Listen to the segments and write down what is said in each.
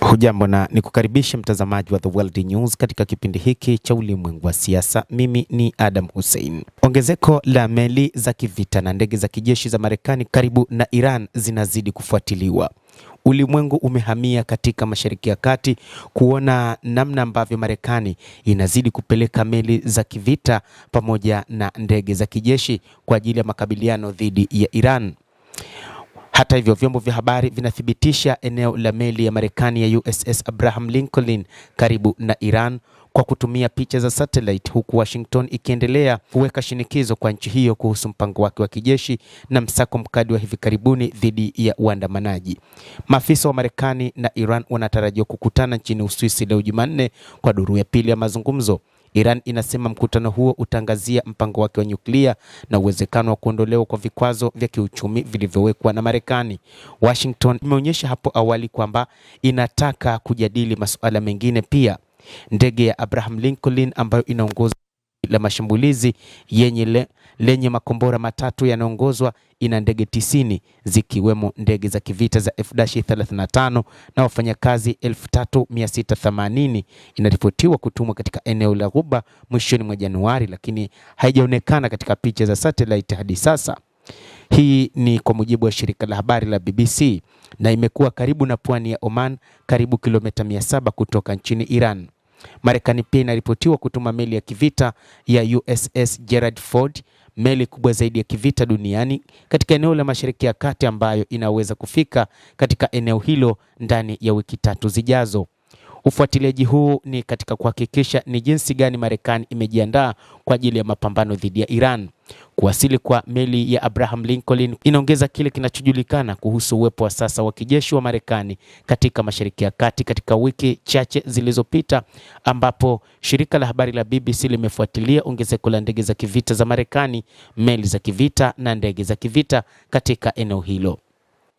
Hujambo na nikukaribisha mtazamaji wa The World News katika kipindi hiki cha ulimwengu wa siasa. Mimi ni Adam Hussein. Ongezeko la meli za kivita na ndege za kijeshi za Marekani karibu na Iran zinazidi kufuatiliwa. Ulimwengu umehamia katika Mashariki ya Kati kuona namna ambavyo Marekani inazidi kupeleka meli za kivita pamoja na ndege za kijeshi kwa ajili ya makabiliano dhidi ya Iran. Hata hivyo, vyombo vya habari vinathibitisha eneo la meli ya Marekani ya USS Abraham Lincoln karibu na Iran kwa kutumia picha za satellite, huku Washington ikiendelea kuweka shinikizo kwa nchi hiyo kuhusu mpango wake wa kijeshi na msako mkali wa hivi karibuni dhidi ya waandamanaji. Maafisa wa Marekani na Iran wanatarajiwa kukutana nchini Uswisi leo Jumanne kwa duru ya pili ya mazungumzo. Iran inasema mkutano huo utangazia mpango wake wa nyuklia na uwezekano wa kuondolewa kwa vikwazo vya kiuchumi vilivyowekwa na Marekani. Washington imeonyesha hapo awali kwamba inataka kujadili masuala mengine pia. Ndege ya Abraham Lincoln ambayo inaongoza la mashambulizi lenye makombora matatu yanaongozwa ina ndege 90 zikiwemo ndege za kivita za F-35 na wafanyakazi 3680. Inaripotiwa kutumwa katika eneo la Ghuba mwishoni mwa Januari, lakini haijaonekana katika picha za satellite hadi sasa. Hii ni kwa mujibu wa shirika la habari la BBC, na imekuwa karibu na pwani ya Oman, karibu kilomita 700 kutoka nchini Iran. Marekani pia inaripotiwa kutuma meli ya kivita ya USS Gerald Ford, meli kubwa zaidi ya kivita duniani, katika eneo la Mashariki ya Kati ambayo inaweza kufika katika eneo hilo ndani ya wiki 3 zijazo. Ufuatiliaji huu ni katika kuhakikisha ni jinsi gani Marekani imejiandaa kwa ajili ya mapambano dhidi ya Iran. Kuwasili kwa meli ya Abraham Lincoln inaongeza kile kinachojulikana kuhusu uwepo wa sasa wa kijeshi wa Marekani katika Mashariki ya Kati katika wiki chache zilizopita, ambapo shirika la habari la BBC limefuatilia ongezeko la ndege za kivita za Marekani, meli za kivita na ndege za kivita katika eneo hilo.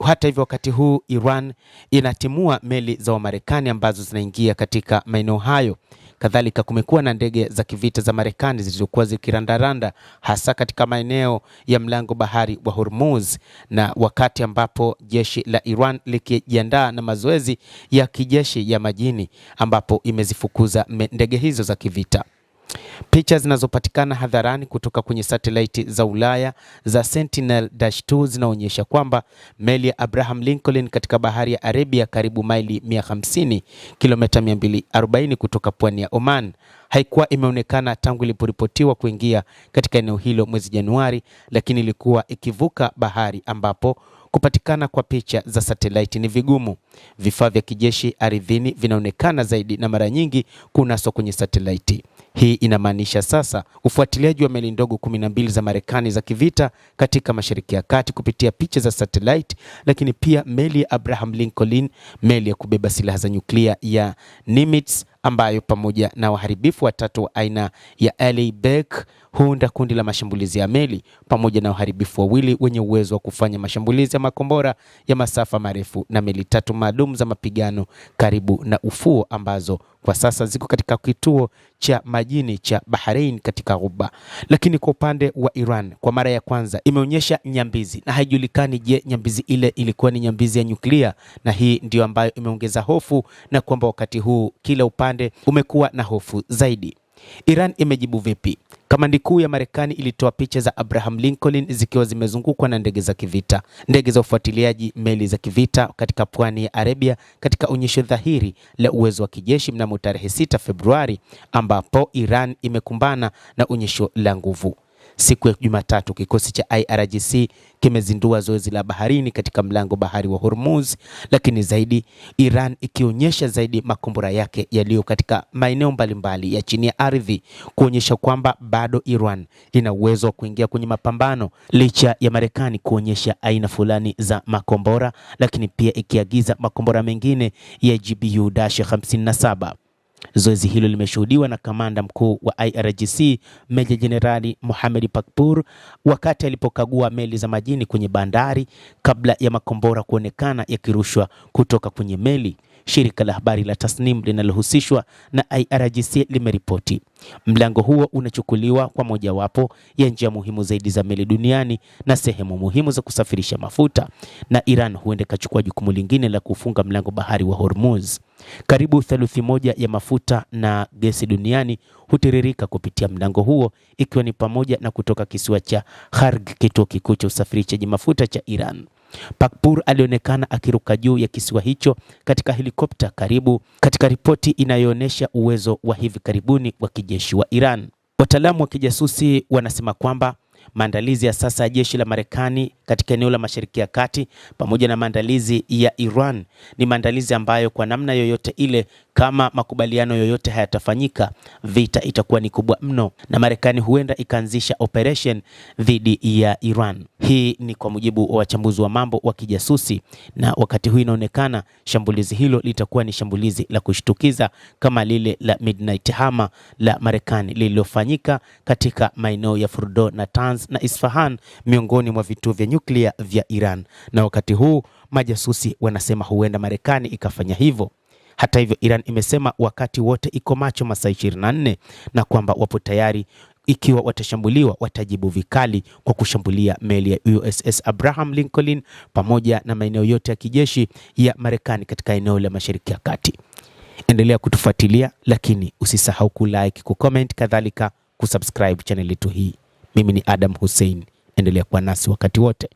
Hata hivyo, wakati huu Iran inatimua meli za Wamarekani ambazo zinaingia katika maeneo hayo. Kadhalika kumekuwa na ndege za kivita za Marekani zilizokuwa zikirandaranda hasa katika maeneo ya mlango bahari wa Hormuz, na wakati ambapo jeshi la Iran likijiandaa na mazoezi ya kijeshi ya majini ambapo imezifukuza ndege hizo za kivita. Picha zinazopatikana hadharani kutoka kwenye satellite za Ulaya za Sentinel-2 zinaonyesha kwamba meli ya Abraham Lincoln katika bahari ya Arabia karibu maili 150, kilomita 240 kutoka pwani ya Oman. Haikuwa imeonekana tangu iliporipotiwa kuingia katika eneo hilo mwezi Januari, lakini ilikuwa ikivuka bahari ambapo kupatikana kwa picha za satellite ni vigumu. Vifaa vya kijeshi ardhini vinaonekana zaidi na mara nyingi kunaswa kwenye satellite. Hii inamaanisha sasa ufuatiliaji wa meli ndogo 12 za Marekani za kivita katika Mashariki ya Kati kupitia picha za satellite, lakini pia meli ya Abraham Lincoln, meli ya kubeba silaha za nyuklia ya Nimitz ambayo pamoja na waharibifu watatu wa aina ya LA Beck huunda kundi la mashambulizi ya meli, pamoja na waharibifu wawili wenye uwezo wa kufanya mashambulizi ya makombora ya masafa marefu na meli 3 maalum za mapigano karibu na ufuo ambazo kwa sasa ziko katika kituo cha majini cha Bahrain katika Ghuba. Lakini kwa upande wa Iran, kwa mara ya kwanza imeonyesha nyambizi, na haijulikani je, nyambizi ile ilikuwa ni nyambizi ya nyuklia, na hii ndio ambayo imeongeza hofu, na kwamba wakati huu kila upande umekuwa na hofu zaidi. Iran imejibu vipi? Kamandi kuu ya Marekani ilitoa picha za Abraham Lincoln zikiwa zimezungukwa na ndege za kivita, ndege za ufuatiliaji, meli za kivita katika pwani ya Arabia, katika onyesho dhahiri la uwezo wa kijeshi mnamo tarehe 6 Februari, ambapo Iran imekumbana na onyesho la nguvu. Siku ya Jumatatu, kikosi cha IRGC kimezindua zoezi la baharini katika mlango bahari wa Hormuz, lakini zaidi Iran ikionyesha zaidi makombora yake yaliyo katika maeneo mbalimbali ya chini ya ardhi, kuonyesha kwamba bado Iran ina uwezo wa kuingia kwenye mapambano licha ya Marekani kuonyesha aina fulani za makombora, lakini pia ikiagiza makombora mengine ya GBU-57. Zoezi hilo limeshuhudiwa na kamanda mkuu wa IRGC Meja Jenerali Mohamed Pakpur wakati alipokagua meli za majini kwenye bandari kabla ya makombora kuonekana yakirushwa kutoka kwenye meli. shirika la habari la Tasnim linalohusishwa na IRGC limeripoti. Mlango huo unachukuliwa kwa mojawapo ya njia muhimu zaidi za meli duniani na sehemu muhimu za kusafirisha mafuta, na Iran huenda kachukua jukumu lingine la kufunga mlango bahari wa Hormuz. Karibu theluthi moja ya mafuta na gesi duniani hutiririka kupitia mlango huo, ikiwa ni pamoja na kutoka kisiwa cha Kharg, kituo kikuu cha usafirishaji mafuta cha Iran. Pakpur alionekana akiruka juu ya kisiwa hicho katika helikopta karibu, katika ripoti inayoonyesha uwezo wa hivi karibuni wa kijeshi wa Iran. Wataalamu wa kijasusi wanasema kwamba maandalizi ya sasa ya jeshi la Marekani katika eneo la Mashariki ya Kati pamoja na maandalizi ya Iran ni maandalizi ambayo kwa namna yoyote ile, kama makubaliano yoyote hayatafanyika, vita itakuwa ni kubwa mno na Marekani huenda ikaanzisha operation dhidi ya Iran. Hii ni kwa mujibu wa wachambuzi wa mambo wa kijasusi, na wakati huu inaonekana shambulizi hilo litakuwa ni shambulizi la kushtukiza kama lile la Midnight Hammer la Marekani lililofanyika katika maeneo ya Fordo, Natanz na Isfahan, miongoni mwa vituo vya nyuklia vya Iran. Na wakati huu majasusi wanasema huenda Marekani ikafanya hivyo. Hata hivyo, Iran imesema wakati wote iko macho masaa 24 na kwamba wapo tayari ikiwa watashambuliwa watajibu vikali kwa kushambulia meli ya USS Abraham Lincoln pamoja na maeneo yote ya kijeshi ya Marekani katika eneo la Mashariki ya Kati. Endelea kutufuatilia, lakini usisahau kulike, kucomment, kadhalika kusubscribe channel yetu hii. Mimi ni Adam Hussein. Endelea kuwa nasi wakati wote.